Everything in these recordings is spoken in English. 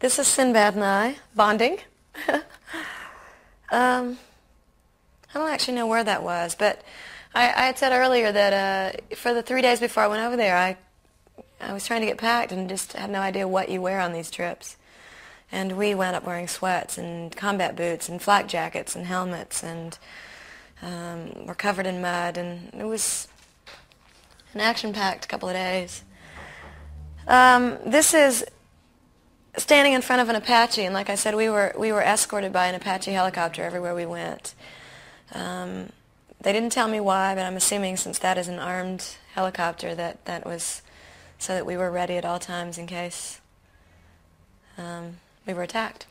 This is Sinbad and I bonding. I don't actually know where that was, but I had said earlier that for the 3 days before I went over there, I was trying to get packed and just had no idea what you wear on these trips. And we wound up wearing sweats and combat boots and flak jackets and helmets, and were covered in mud, and it was an action-packed couple of days. This is standing in front of an Apache, and like I said, we were escorted by an Apache helicopter everywhere we went. They didn't tell me why, but I'm assuming since that is an armed helicopter that was so that we were ready at all times in case we were attacked.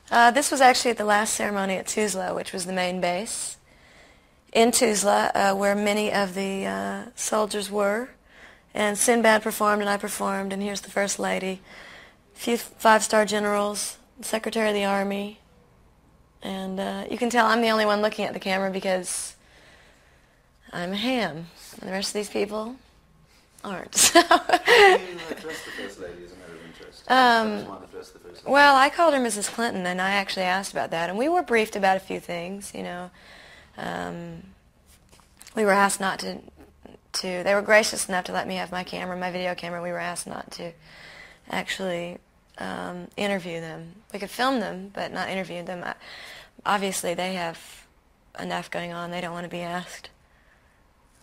This was actually at the last ceremony at Tuzla, which was the main base. In Tuzla, where many of the soldiers were. And Sinbad performed, and I performed, and here's the First Lady, a few five-star generals, the Secretary of the Army, and you can tell I'm the only one looking at the camera because I'm a ham, and the rest of these people aren't. How do you address the First Lady as a matter of interest? Well, I called her Mrs. Clinton, and I actually asked about that, and we were briefed about a few things, you know. We were asked not to, they were gracious enough to let me have my camera, my video camera. We were asked not to actually interview them. We could film them, but not interview them. Obviously, they have enough going on. They don't want to be asked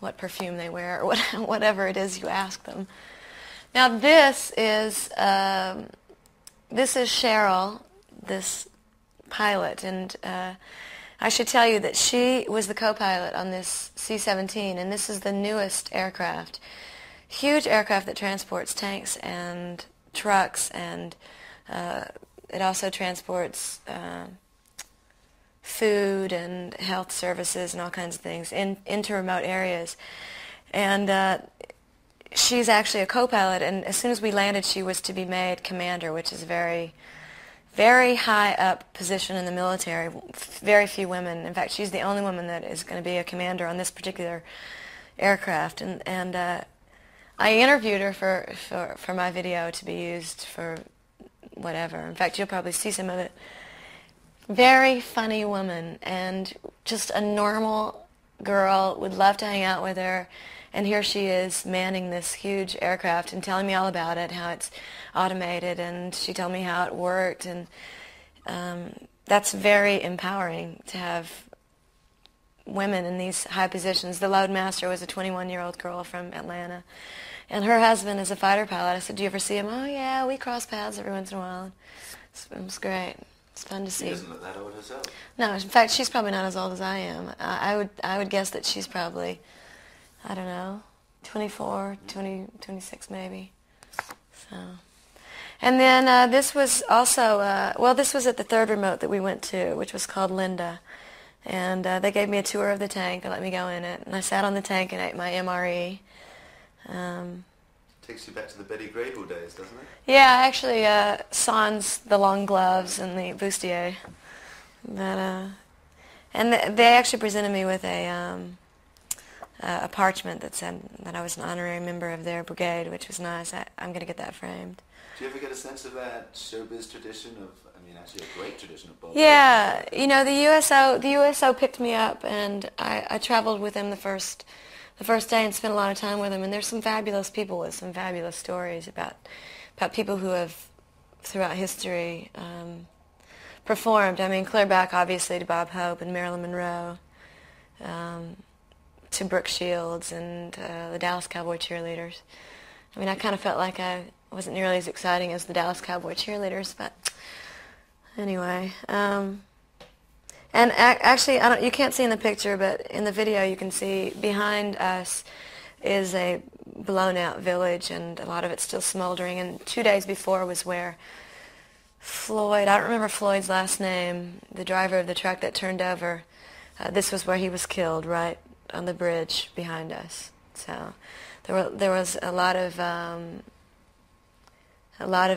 what perfume they wear or whatever it is you ask them. Now, this is Sheryl, this pilot, and I should tell you that she was the co-pilot on this C-17, and this is the newest aircraft. Huge aircraft that transports tanks and trucks, and it also transports food and health services and all kinds of things into remote areas. And she's actually a co-pilot, and as soon as we landed, she was to be made commander, which is very high up position in the military. Very few women. In fact, she's the only woman that is going to be a commander on this particular aircraft. And I interviewed her for my video to be used for whatever. In fact, you'll probably see some of it. Very funny woman, and just a normal girl. Would love to hang out with her. And here she is manning this huge aircraft and telling me all about it, how it's automated, and she told me how it worked. And that's very empowering to have women in these high positions. The load master was a 21-year-old girl from Atlanta, and her husband is a fighter pilot. I said, do you ever see him? Oh, yeah, we cross paths every once in a while. It was great. It's fun to see. She doesn't look that old herself. No, in fact, she's probably not as old as I am. I would guess that she's probably, I don't know, 24, 20, 26 maybe. So, and then this was also, well, this was at the third remote that we went to, which was called Linda. And they gave me a tour of the tank. They let me go in it. And I sat on the tank and ate my MRE. Takes you back to the Betty Grable days, doesn't it? Yeah, actually, sans the long gloves and the bustier. But, and they actually presented me with a parchment that said that I was an honorary member of their brigade, which was nice. I'm going to get that framed. Do you ever get a sense of that showbiz tradition of, I mean, actually a great tradition of both? Yeah, you know, the USO picked me up, and I traveled with them the first day and spent a lot of time with them. And there's some fabulous people with some fabulous stories about people who have, throughout history, performed. I mean, clear back, obviously, to Bob Hope and Marilyn Monroe, to Brooke Shields and the Dallas Cowboy cheerleaders. I mean, I kind of felt like I wasn't nearly as exciting as the Dallas Cowboy cheerleaders, but anyway. And actually, you can't see in the picture, but in the video you can see behind us is a blown-out village, and a lot of it's still smoldering. And 2 days before was where Floyd, I don't remember Floyd's last name, the driver of the truck that turned over, this was where he was killed, right on the bridge behind us. So there was a lot of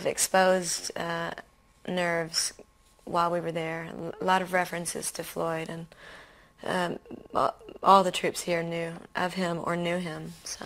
exposed nerves while we were there. A lot of references to Floyd, and all the troops here knew of him or knew him. So.